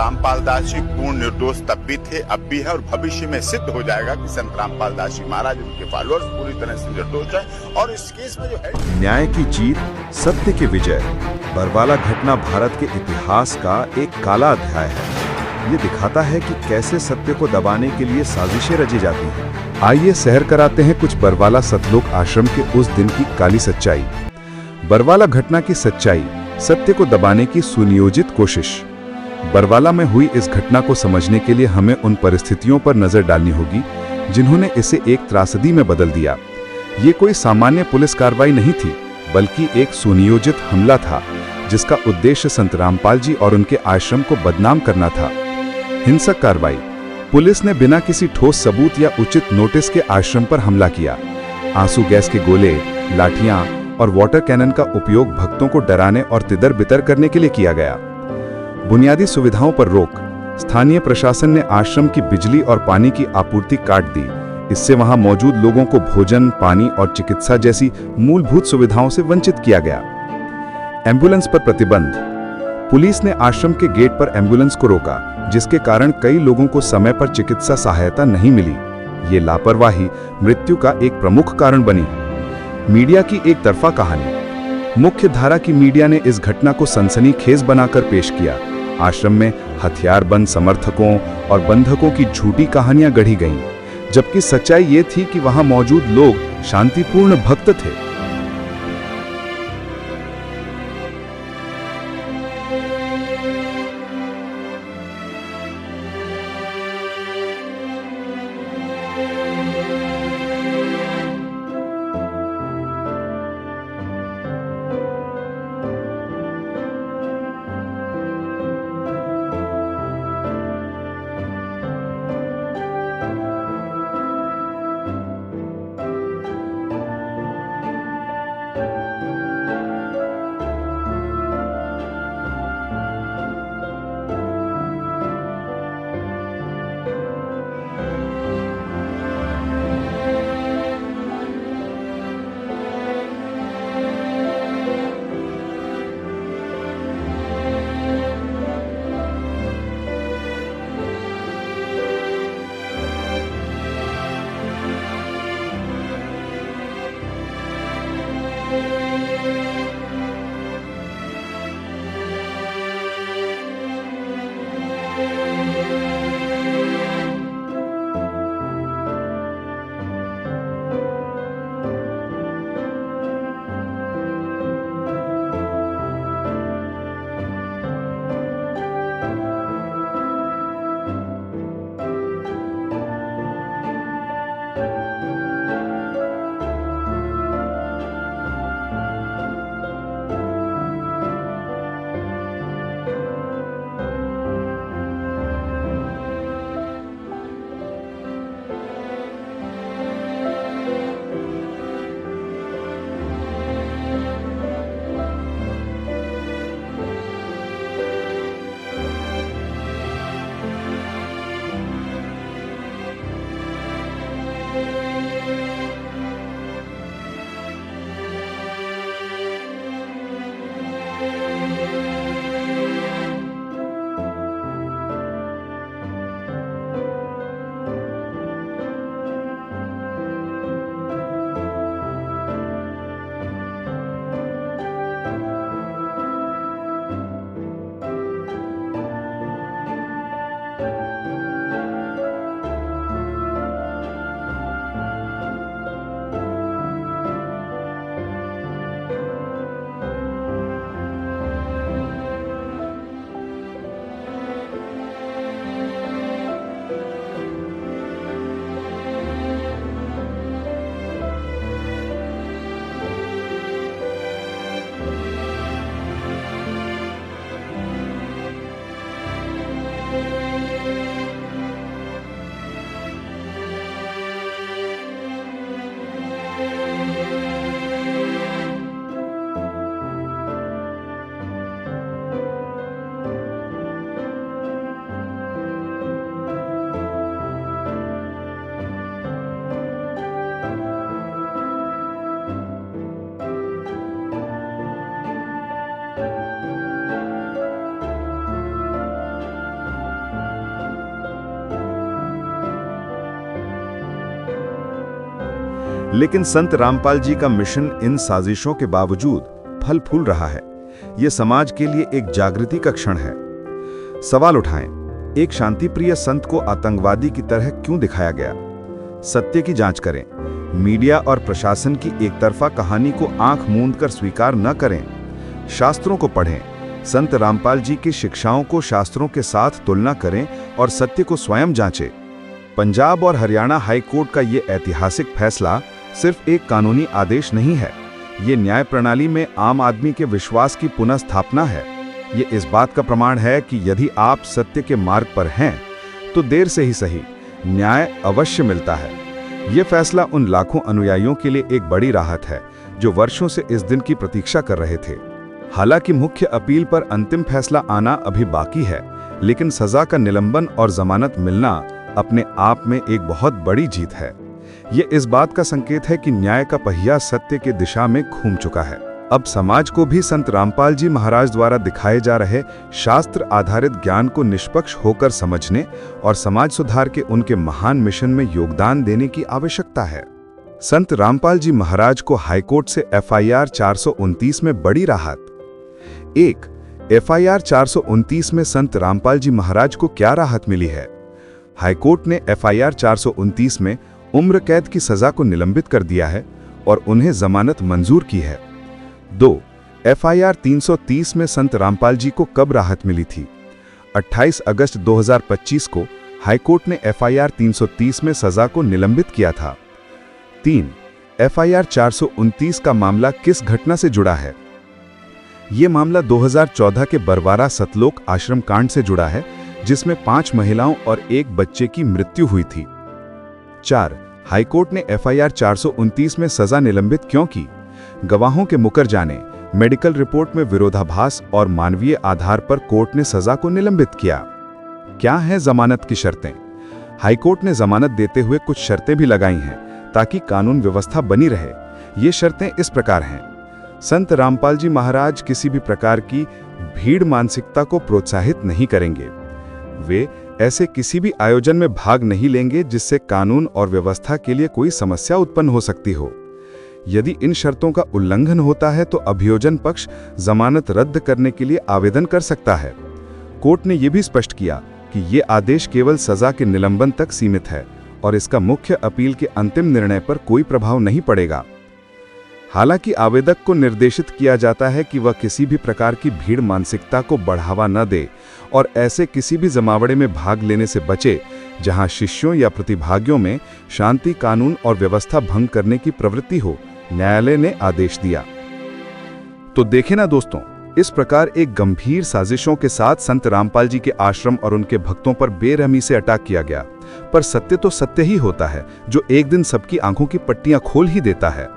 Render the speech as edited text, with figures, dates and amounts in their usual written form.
रामपाल दास जी पूर्ण निर्दोष तब भी थे, अब भी है और भविष्य में सिद्ध हो जाएगा कि संत रामपाल दास जी महाराज उनके फॉलोअर्स पूरी तरह से निर्दोष है। और इस केस में जो है न्याय की जीत, सत्य की विजय। बरवाला घटना भारत के इतिहास का एक काला अध्याय है। ये दिखाता है कि कैसे सत्य को दबाने के लिए साजिशें रची जाती हैं। आइए सैर कराते हैं कुछ बरवाला सतलोक आश्रम के उस दिन की काली सच्चाई। बरवाला घटना की सच्चाई, सत्य को दबाने की सुनियोजित कोशिश। बरवाला में हुई इस घटना को समझने के लिए हमें उन परिस्थितियों पर नजर डालनी होगी जिन्होंने इसे एक त्रासदी में बदल दिया। ये कोई सामान्य पुलिस कार्रवाई नहीं थी, बल्कि एक सुनियोजित हमला था जिसका उद्देश्य संत रामपाल जी और उनके आश्रम को बदनाम करना था। हिंसक कार्रवाई। पुलिस ने बिना किसी ठोस सबूत या उचित नोटिस के आश्रम पर हमला किया। आंसू गैस के गोले, लाठियां और वाटर कैनन का उपयोग भक्तों को डराने और तितर बितर करने के लिए किया गया। बुनियादी सुविधाओं पर रोक। स्थानीय प्रशासन ने आश्रम की बिजली और पानी की आपूर्ति काट दी। इससे वहां मौजूद लोगों को भोजन, पानी और चिकित्सा जैसी मूलभूत सुविधाओं से वंचित किया गया। एम्बुलेंस पर प्रतिबंध। पुलिस ने आश्रम के गेट पर एम्बुलेंस को रोका, जिसके कारण कई लोगों को समय पर चिकित्सा सहायता नहीं मिली। ये लापरवाही मृत्यु का एक प्रमुख कारण बनी। मीडिया की एक तरफा कहानी। मुख्य धारा की मीडिया ने इस घटना को सनसनीखेज बनाकर पेश किया। आश्रम में हथियारबंद समर्थकों और बंधकों की झूठी कहानियां गढ़ी गईं, जबकि सच्चाई ये थी कि वहां मौजूद लोग शांतिपूर्ण भक्त थे। लेकिन संत रामपाल जी का मिशन इन साजिशों के बावजूद फल फूल रहा है। ये समाज के लिए एक जागृति का क्षण है। सवाल उठाएं, एक शांतिप्रिय संत को आतंकवादी की तरह क्यों दिखाया गया? सत्य की जांच करें। मीडिया और प्रशासन की एक तरफा कहानी को आंख मूंद कर स्वीकार न करें। शास्त्रों को पढ़ें। संत रामपाल जी की शिक्षाओं को शास्त्रों के साथ तुलना करें और सत्य को स्वयं जांचें। पंजाब और हरियाणा हाई कोर्ट का ये ऐतिहासिक फैसला सिर्फ एक कानूनी आदेश नहीं है, ये न्याय प्रणाली में आम आदमी के विश्वास की पुनः स्थापना है। ये इस बात का प्रमाण है कि यदि आप सत्य के मार्ग पर हैं, तो देर से ही सही न्याय अवश्य मिलता है। ये फैसला उन लाखों अनुयायियों के लिए एक बड़ी राहत है जो वर्षों से इस दिन की प्रतीक्षा कर रहे थे। हालांकि मुख्य अपील पर अंतिम फैसला आना अभी बाकी है, लेकिन सजा का निलंबन और जमानत मिलना अपने आप में एक बहुत बड़ी जीत है। ये इस बात का संकेत है कि न्याय का पहिया सत्य की दिशा में घूम चुका है। अब समाज को भी संत रामपाल जी महाराज द्वारा दिखाए जा रहे शास्त्र आधारित ज्ञान को निष्पक्ष होकर समझने और समाज सुधार के उनके महान मिशन में योगदान देने की आवश्यकता है। संत रामपाल जी महाराज को हाईकोर्ट से FIR 429 में बड़ी राहत। 1. FIR 429 में संत रामपाल जी महाराज को क्या राहत मिली है? हाईकोर्ट ने FIR 429 में उम्र कैद की सजा को निलंबित कर दिया है और उन्हें जमानत मंजूर की है। 2. FIR 330 में संत रामपाल जी को कब राहत मिली थी? 28 अगस्त 2025 को हाईकोर्ट ने FIR 330 में सजा को निलंबित किया था। 3. FIR 429 का मामला किस घटना से जुड़ा है? ये मामला 2014 के बरवारा सतलोक आश्रम कांड से जुड़ा है, जिसमें 5 महिलाओं और 1 बच्चे की मृत्यु हुई थी। 4. हाईकोर्ट ने FIR 429 में सजा निलंबित क्यों की? गवाहों के मुकर जाने, मेडिकल रिपोर्ट में विरोधाभास और मानवीय आधार पर कोर्ट ने सजा को निलंबित किया। क्या है जमानत की शर्तें? हाईकोर्ट ने जमानत देते हुए कुछ शर्तें भी लगाई हैं ताकि कानून व्यवस्था बनी रहे। ये शर्तें इस प्रकार हैं। संत रामपाल जी महाराज किसी भी प्रकार की भीड़ मानसिकता को प्रोत्साहित नहीं करेंगे। वे ऐसे किसी भी आयोजन में भाग नहीं लेंगे जिससे कानून और व्यवस्था के लिए कोई समस्या उत्पन्न हो सकती हो। यदि इन शर्तों का उल्लंघन होता है तो अभियोजन पक्ष जमानत रद्द करने के लिए आवेदन कर सकता है। कोर्ट ने यह भी स्पष्ट किया कि ये आदेश केवल सजा के निलंबन तक सीमित है और इसका मुख्य अपील के अंतिम निर्णय पर कोई प्रभाव नहीं पड़ेगा। हालांकि आवेदक को निर्देशित किया जाता है कि वह किसी भी प्रकार की भीड़ मानसिकता को बढ़ावा न दे और ऐसे किसी भी जमावड़े में भाग लेने से बचे जहां शिष्यों या प्रतिभागियों में शांति, कानून और व्यवस्था भंग करने की प्रवृत्ति हो, न्यायालय ने आदेश दिया। तो देखें ना दोस्तों, इस प्रकार एक गंभीर साजिशों के साथ संत रामपाल जी के आश्रम और उनके भक्तों पर बेरहमी से अटैक किया गया, पर सत्य तो सत्य ही होता है जो एक दिन सबकी आंखों की पट्टियां खोल ही देता है।